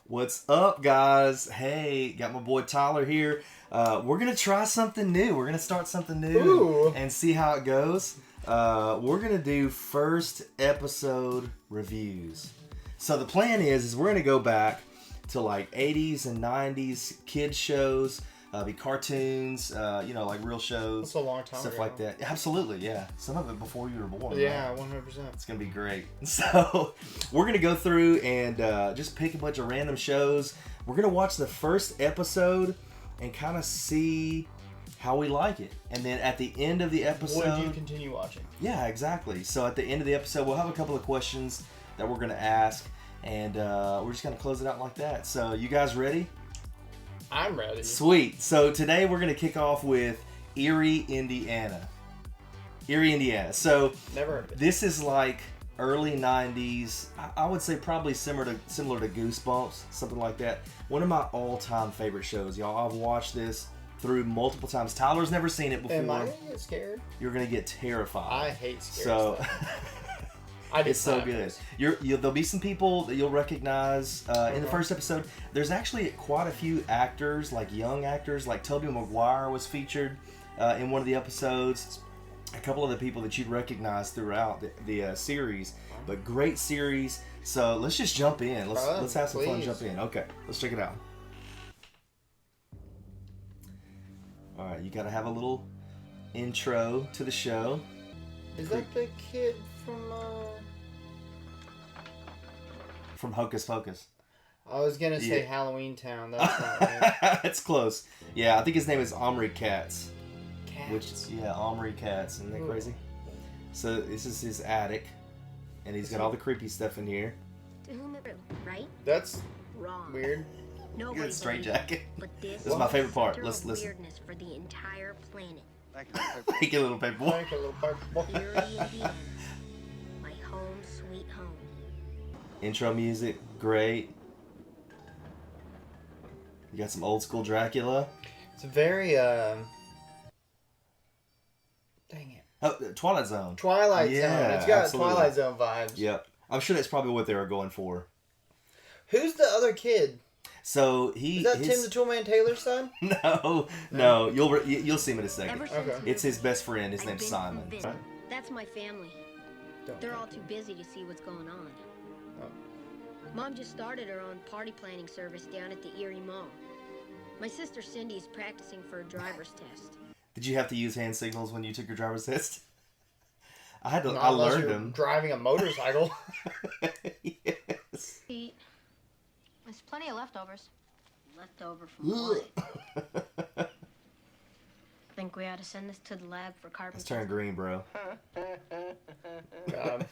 What's up, guys? Hey, got my boy Tyler here. We're gonna try something new. We're gonna start something new and see how it goes. We're gonna do first episode reviews. So the plan is we're gonna go back to like 80s and 90s kids shows, be cartoons, like real shows. That's a long time stuff ago. like that. Absolutely, yeah. Some of it before you were born. Yeah, right? 100%. It's gonna be great. So we're gonna go through and just pick a bunch of random shows. We're gonna watch the first episode and kind of see how we like it. And then at the end of the episode, Would you continue watching? Yeah, exactly. So at the end of the episode, we'll have a couple of questions that we're gonna ask, and we're just gonna close it out like that. So you guys ready? I'm ready. Sweet. So today we're going to kick off with Eerie, Indiana. Eerie, Indiana. So Never heard of it. this is like early 90s. I would say probably similar to Goosebumps, something like that. One of my all-time favorite shows, y'all. I've watched this through multiple times. Tyler's never seen it before. Am I going to get scared? You're going to get terrified. I hate scary So stuff. it's so good. There'll be some people that you'll recognize in the first episode. There's actually quite a few actors, like young actors, like Tobey Maguire was featured in one of the episodes. A couple of the people that you'd recognize throughout the series, but great series. So let's just jump in. Let's have some fun. Jump in. Okay, let's check it out. All right, you got to have a little intro to the show. Is that the kid from Hocus Pocus? I was gonna say Halloween Town. That's not right. It's close. Yeah, I think his name is Omri Katz. Cats. Omri Katz. Isn't that crazy? So this is his attic, and he's got all the creepy stuff in here. To whom it right? That's Wrong. weird. Good straight jacket. But This is my favorite part. Let's listen. Weirdness for the entire planet. Thank you, little paper boy. Like a little paper boy. Eerie, Indiana. My home, sweet home. Intro music, great. You got some old school Dracula. It's very dang it. Oh, Twilight Zone. Twilight Zone. It's got absolutely. Twilight Zone vibes. Yep. I'm sure that's probably what they were going for. Who's the other kid? So Is that Tim the Toolman Taylor's son? No. You'll see him in a second. Ever since It's his best friend. His I've name's been Simon. convinced. That's my family. Don't They're all too busy to see what's going on. Oh. Mom just started her own party planning service down at the Erie Mall. My sister Cindy is practicing for a driver's test. Did you have to use hand signals when you took your driver's test? I had to. Not I unless learned you're them. driving a motorcycle. Yes. Eat. There's plenty of leftovers. Leftover from what? Think we ought to send this to the lab for carbon. Let's turn green, bro. God.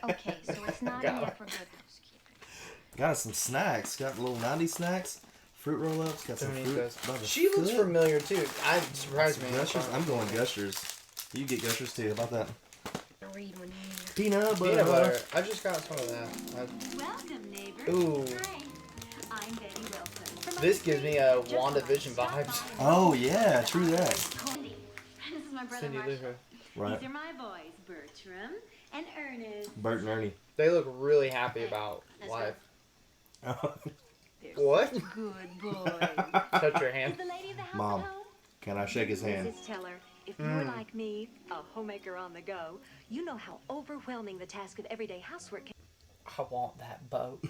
Okay, so it's not in there for good housekeeping. Got us some snacks. Got little 90s snacks. Fruit roll-ups. Got some Don't eat fruit. those. by the She looks foot. familiar too. I surprised me. Gushers? I'm going Gushers. You get Gushers too. How about that? Read when you need it. Peanut butter. Peanut butter. I just got some of that. Welcome, neighbor. Ooh. Hi, I'm Betty Wilson. From This gives me a WandaVision vibes. Oh, yeah. True that. Cindy. This is my brother Cindy Marshall. Lou. Right. These are my boys, Bertram and Ernest. Bert and Ernie. They look really happy about Let's life. They're What? such good boys. Touch your Is hand. the lady of the house Mom. at home? Can I shake his hand? Mrs. Teller, if you're like me, a homemaker on the go, you know how overwhelming the task of everyday housework can I want that boat.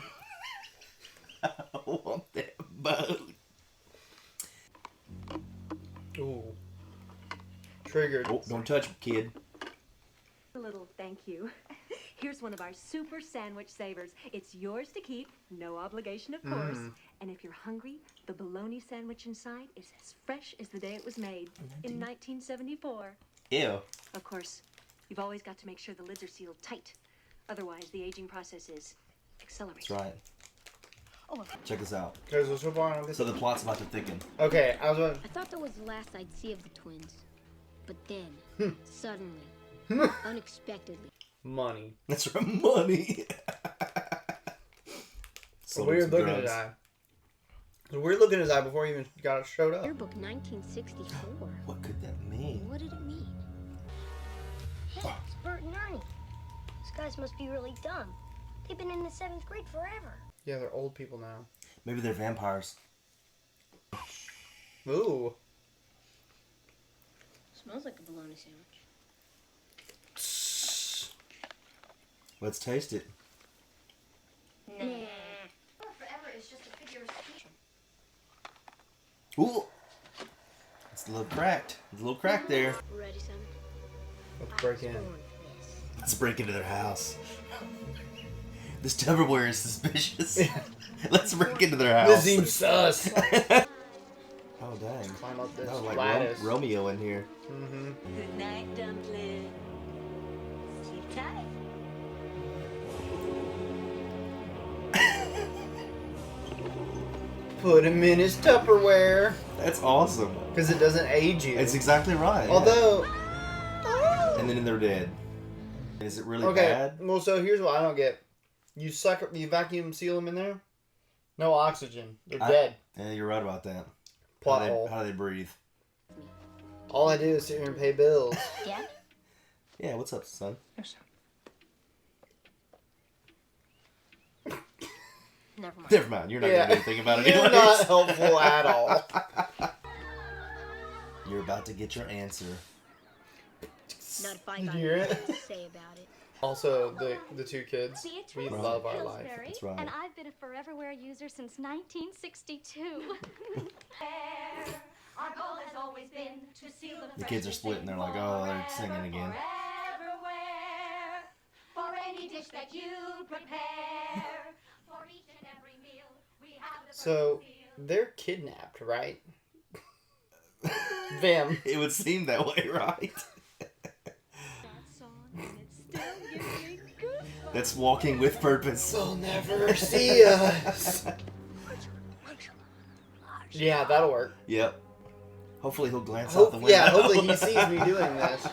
I want that boat. Ooh. Triggered. Oh, don't touch me, kid. be. A little thank you. Here's one of our super sandwich savers. It's yours to keep, no obligation, of course. And if you're hungry, the bologna sandwich inside is as fresh as the day it was made in 1974. Ew. Of course, you've always got to make sure the lids are sealed tight. Otherwise, the aging process is accelerated. That's right. Oh, Check this out. There's a super on this. So the plot's about to thicken. Okay, I was going. I thought that was the last I'd see of the twins. But then, suddenly, unexpectedly, Money. That's right, money. A weird look in his eye. A weird look in his eye before he even showed up. yearbook 1964. What could that mean? What did it mean? Hey, it's Bert and Ernie. These guys must be really dumb. They've been in the 7th grade forever. Yeah, they're old people now. Maybe they're vampires. Ooh. Smells like a bologna sandwich. Let's taste it. Nah. Forever is just a figure of speech. Ooh. It's a little cracked. It's a little cracked there. Ready, son? Let's break in. Let's break into their house. This Tupperware is suspicious. Let's break into their house. This seems sus. Oh, dang. Climb up this That was like lattice. Romeo in here. Mm-hmm. Good night, dumpling. Sleep tight. Put him in his Tupperware. That's awesome. Because it doesn't age you. It's exactly right. yeah. Although... And then they're dead. Is it really Okay, bad? well, so here's what I don't get. You vacuum seal them in there? No oxygen. They're dead. Yeah, you're right about that. Plot hole. How do they breathe? All I do is sit here and pay bills. Dad? Yeah, what's up, son? Never mind. Never mind. You're not going to do anything about it You're anyways. not helpful at all. You're about to get your answer. Not if I Did got you hear it? anything to say about it. Also, the two kids. Beatrice We love our life. Pillsbury, That's right. and I've been a Foreverwear user since 1962. Our goal has always been to seal The kids are splitting. They're like, oh, they're singing again. Foreverwear, for any dish that you prepare, for each and every meal we have the So, perfect seal. they're kidnapped, right? Them. It would seem that way, right? That's walking with purpose. They'll never see us. Yeah, that'll work. Yep. Hopefully he'll glance out the window. Yeah, hopefully he sees me doing this.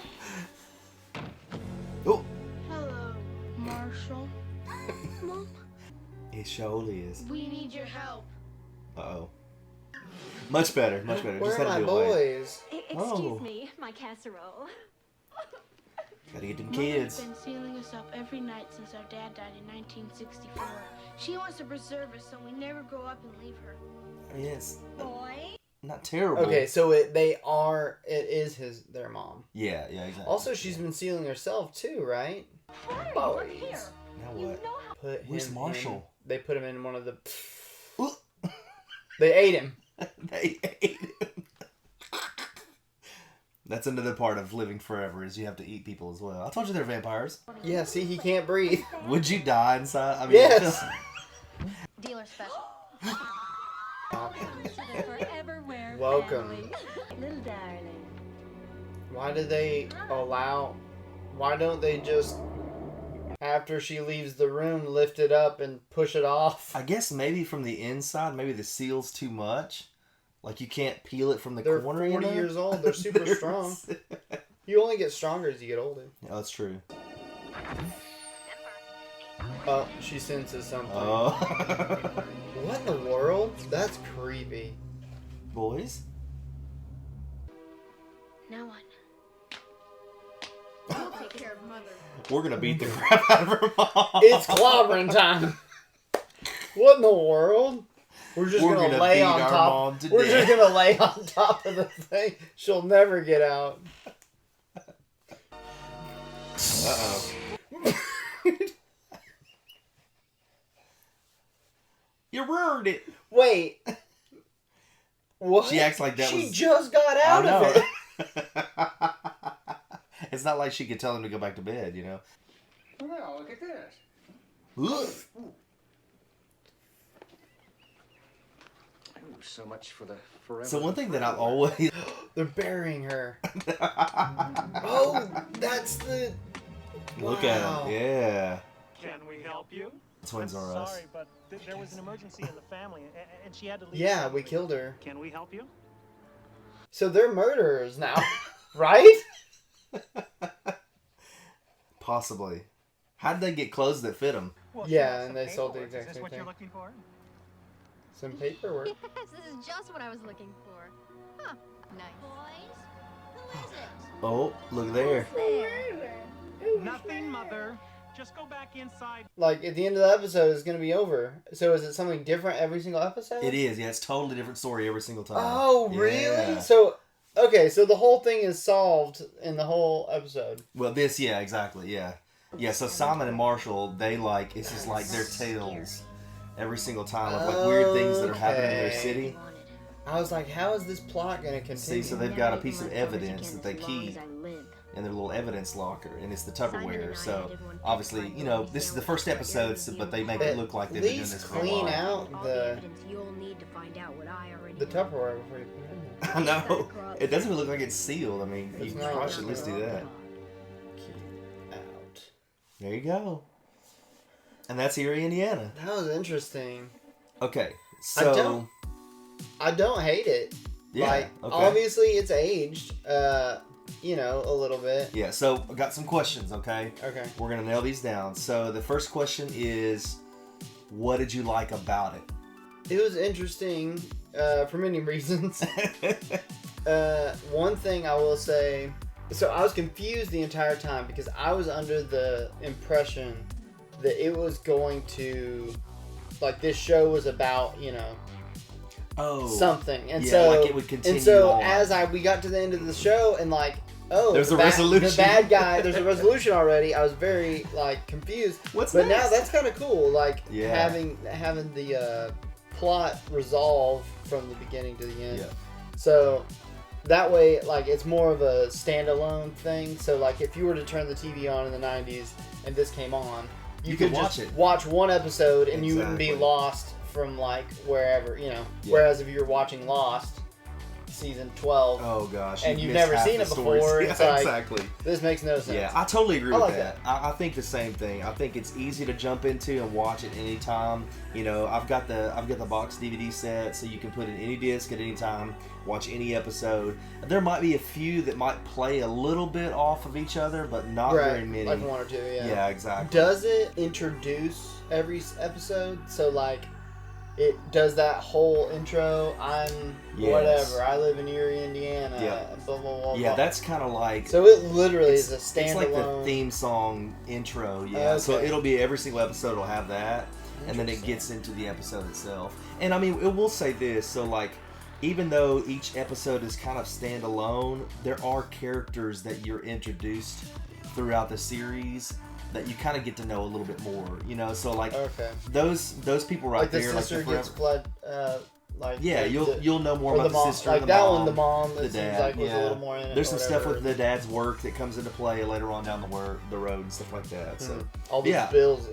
Oh, Hello, Marshall. Mom, he surely is. we need your help. Uh-oh. Much better, much better. Where Just are had my to do it away. boys? Excuse Oh. me, my casserole. Gotta get them Mother's kids. been sealing us up every night since our dad died in 1964. She wants to preserve us so we never grow up and leave her. Yes. Boy. Not terrible. Okay, so it is their mom. Yeah, exactly. Also, she's been sealing herself too, right? Boys. Here. Now You what? know how Put Where's him Marshall? They put him in one of the. Ooh. They ate him. They ate him. That's another part of living forever is you have to eat people as well. I told you they're vampires. Yeah, see, he can't breathe. Would you die inside? I mean, Yes. Dealer special. to the Foreverwear Welcome. family. Little darling. Why do they allow? Why don't they just, after she leaves the room, lift it up and push it off? I guess maybe from the inside, maybe the seal's too much. Like you can't peel it from the They're corner. 40 years old. They're super strong. You only get stronger as you get older. Yeah, that's true. Oh, she senses something. Oh. What in the world? That's creepy. Boys? Now what? I'll take care of Mother. We're gonna beat the crap out of her mom. It's clobbering time. What in the world? We're just We're gonna gonna lay beat on our top. mom to We're death. just gonna lay on top of the thing. She'll never get out. Uh-oh. You ruined it. Wait. What? She acts like that She was... just got out I of it. know. It's not like she could tell him to go back to bed, you know? Well, look at this. Ugh. Ooh, so much for the forever. So one thing that I've always... They're burying her. Oh, that's the... Look Wow. at it. Yeah. Can we help you? Twins I'm are us. sorry, but there was an emergency in the family, and she had to leave. Yeah, we killed her. Can we help you? So they're murderers now, right? Possibly. How did they get clothes that fit them? Well, Yeah, she and has they some sold the paperwork. exact Is this same what thing. you're looking for? Some paperwork. Yes, this is just what I was looking for. Huh. Nice. Boys, who is it? Oh, look there. There. Nothing, Mother. Just go back inside. Like, at the end of the episode, it's going to be over. So is it something different every single episode? It is, yeah. It's totally different story every single time. Oh, really? Yeah. So, okay, so the whole thing is solved in the whole episode. Well, yeah, exactly, yeah. Yeah, so Simon and Marshall, they like, it's just like their tales every single time of like weird things that are happening in their city. I was like, how is this plot going to continue? See, so they've got a piece of evidence that they keep in their little evidence locker, and it's the Tupperware. So obviously, you know, this is the first episode, but they make it look like they've been doing this for a while. Clean out the Tupperware before you put it in there. I know. It doesn't even look like it's sealed. I mean, you probably should at least do that. Keep out. There you go. And that's Eerie, Indiana. That was interesting. Okay, so I don't hate it. Yeah, like, okay. Obviously it's aged, you know, a little bit. Yeah, so I got some questions, okay? Okay. We're going to nail these down. So the first question is, what did you like about it? It was interesting for many reasons. One thing I will say, so I was confused the entire time because I was under the impression that it was going to, like, this show was about, you know, something, and yeah, so like it would continue. And so on. as we got to the end of the show, and like, there's a resolution. The bad guy, there's a resolution already. I was very like confused. What's but next? now that's kind of cool. Like Yeah. having the plot resolve from the beginning to the end. Yeah. So that way, like, it's more of a standalone thing. So like, if you were to turn the TV on in the 90s and this came on, you could just watch one episode and you wouldn't be lost from like wherever, you know. Yeah. Whereas if you're watching Lost season 12, oh gosh, and you've never seen it before, it's like, exactly. This makes no sense. Yeah, I totally agree with like that. I think the same thing. I think it's easy to jump into and watch it anytime. You know, I've got the box DVD set, so you can put in any disc at any time, watch any episode. There might be a few that might play a little bit off of each other, but not very many. Like one or two, yeah. Yeah, exactly. Does it introduce every episode? So like, it does that whole intro. I'm whatever. I live in Eerie, Indiana. Yeah. Blah blah blah. Yeah, that's kind of like. So it literally is a standalone. It's like the theme song intro. Yeah. Okay. So it'll be every single episode will have that, and then it gets into the episode itself. And I mean, it will say this. So like, even though each episode is kind of standalone, there are characters that you're introduced throughout the series that you kind of get to know a little bit more, you know. So like those people right like there, the sister like gets blood, like yeah, you'll know more about the sister, like the that mom, one, the mom, that the dad. seems like was a little more in it. There's some stuff with the dad's work that comes into play later on down the road and stuff like that. So all those bills.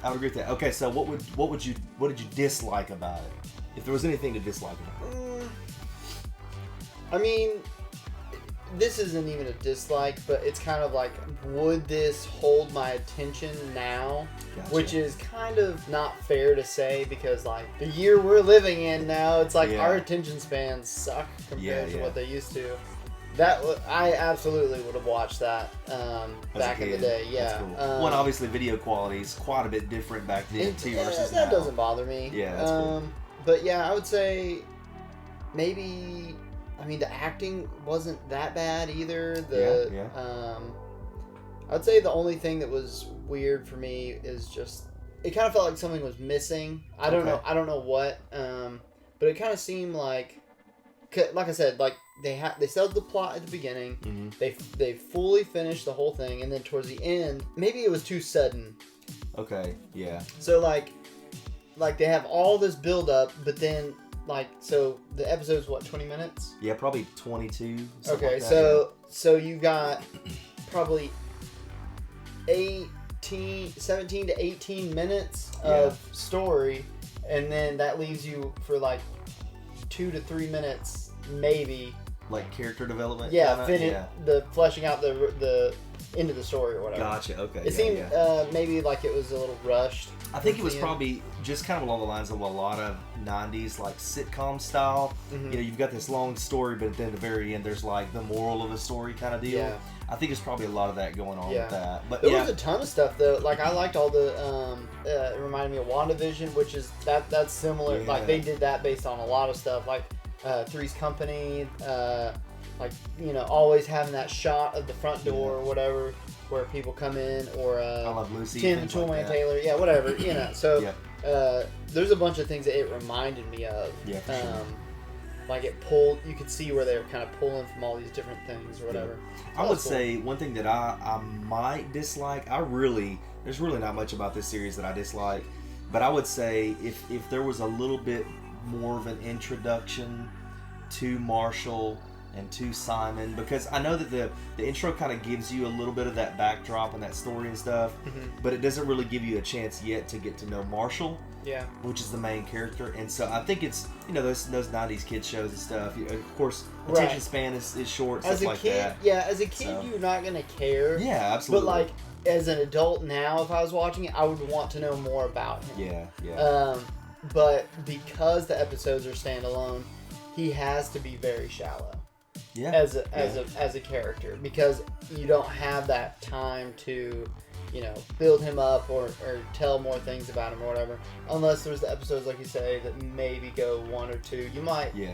I would agree with that. Okay, so what did you dislike about it? If there was anything to dislike about it. I mean, this isn't even a dislike, but it's kind of like, would this hold my attention now? Gotcha. Which is kind of not fair to say, because like the year we're living in now, it's like our attention spans suck compared to what they used to. I absolutely would have watched that back in the day. Yeah. That's cool. One, obviously video quality is quite a bit different back then too versus now. That doesn't bother me. Yeah, that's cool. But yeah, I would say maybe. I mean, the acting wasn't that bad either. I'd say the only thing that was weird for me is just it kind of felt like something was missing. I don't know what. But it kind of seemed like I said, like they settled the plot at the beginning. Mm-hmm. They fully finished the whole thing, and then towards the end, maybe it was too sudden. Okay. Yeah. So like they have all this build up, but then. Like, so the episode's what, 20 minutes? Yeah, probably 22. Okay, like that, so you got probably 17 to 18 minutes of story, and then that leaves you for like 2 to 3 minutes, maybe. Like character development? Yeah, the fleshing out the end of the story or whatever. Gotcha, okay. It seemed maybe like it was a little rushed. I think it was probably just kind of along the lines of a lot of 90s like sitcom style. Mm-hmm. You know, you've got this long story, but then at the very end there's like the moral of the story kind of deal. Yeah. I think there's probably a lot of that going on with that. But there was a ton of stuff though. Like I liked all the it reminded me of WandaVision, which is that's similar. Yeah. Like they did that based on a lot of stuff. Like Three's Company, like, you know, always having that shot of the front door or whatever. where people come in, or I Love Lucy, Tim things Toolman like that. Taylor, yeah, whatever, you know. So Yep. there's a bunch of things that it reminded me of. Yeah, for sure. Like it pulled, you could see where they were kind of pulling from all these different things or whatever. I would say one thing that I might dislike, there's really not much about this series that I dislike, but I would say if there was a little bit more of an introduction to Marshall and to Simon, because I know that the intro kind of gives you a little bit of that backdrop and that story and stuff, but it doesn't really give you a chance yet to get to know Marshall. Yeah. Which is the main character, and so I think it's, you know, those 90s kids shows and stuff. Of course, attention span is short, stuff like that. Yeah, as a kid, you're not gonna care. Yeah, absolutely. But like as an adult now, if I was watching it, I would want to know more about him. Yeah. But because the episodes are standalone, he has to be very shallow. Yeah. As a character, because you don't have that time to, you know, build him up or tell more things about him or whatever. Unless there's the episodes, like you say, that maybe go one or two. You might, you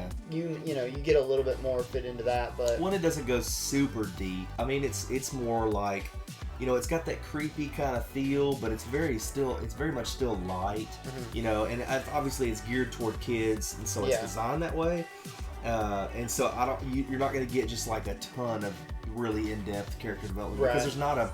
know, you get a little bit more fit into that, but one, it doesn't go super deep. I mean, it's more like, you know, it's got that creepy kind of feel, but it's very much still light, you know, and obviously it's geared toward kids, and so it's designed that way. And so you're not going to get just like a ton of really in-depth character development because there's not a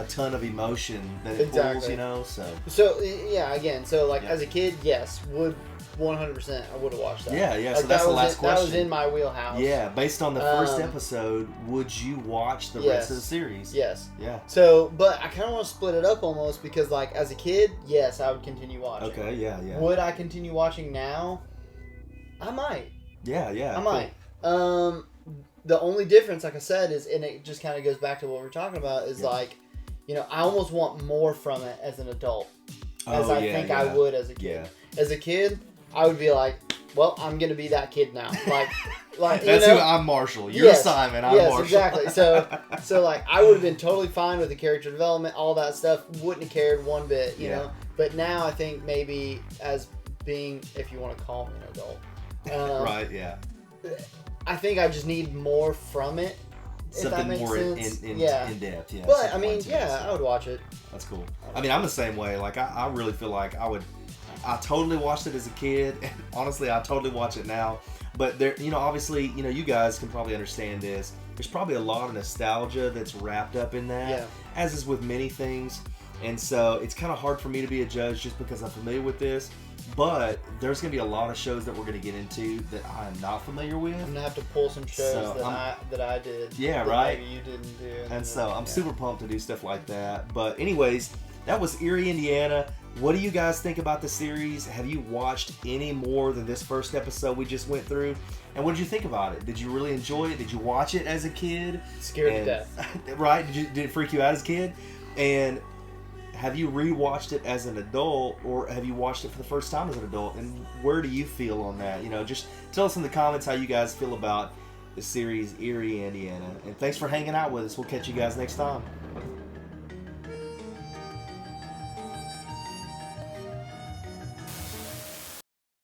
ton of emotion that it pulls, you know. So yeah, again, so like as a kid, yes, would 100% I would have watched that. Yeah. Like, so that's the last question. That was in my wheelhouse. Yeah, based on the first episode, would you watch the rest of the series? Yes. Yeah. So, but I kind of want to split it up almost because, like, as a kid, yes, I would continue watching. Okay. Yeah. Would I continue watching now? I might. Yeah. I might. The only difference, like I said, is, and it just kind of goes back to what we're talking about, is like, you know, I almost want more from it as an adult, as I think I would as a kid. Yeah. As a kid, I would be like, well, I'm gonna be that kid now. Like that's, you know, who I'm Marshall. You're Simon. I'm Marshall. Exactly. So like I would have been totally fine with the character development, all that stuff. Wouldn't have cared one bit, you know. But now I think maybe as being, if you want to call me an adult, right? Yeah. I think I just need more from it. Something more in depth, yeah. But I mean, I would watch it. That's cool. I mean, I'm the same way. Like, I really feel like I totally watched it as a kid, and honestly, I totally watch it now. But there, you know, obviously, you know, you guys can probably understand this. There's probably a lot of nostalgia that's wrapped up in that, as is with many things. And so it's kind of hard for me to be a judge just because I'm familiar with this. But there's going to be a lot of shows that we're going to get into that I am not familiar with. I'm going to have to pull some shows that I did. Yeah, that right? Maybe you didn't do. And so I'm super pumped to do stuff like that. But anyways, that was Eerie, Indiana. What do you guys think about the series? Have you watched any more than this first episode we just went through? And what did you think about it? Did you really enjoy it? Did you watch it as a kid? Scared to death. Right? Did it freak you out as a kid? And have you rewatched it as an adult, or have you watched it for the first time as an adult? And where do you feel on that? You know, just tell us in the comments how you guys feel about the series Eerie, Indiana. And thanks for hanging out with us. We'll catch you guys next time.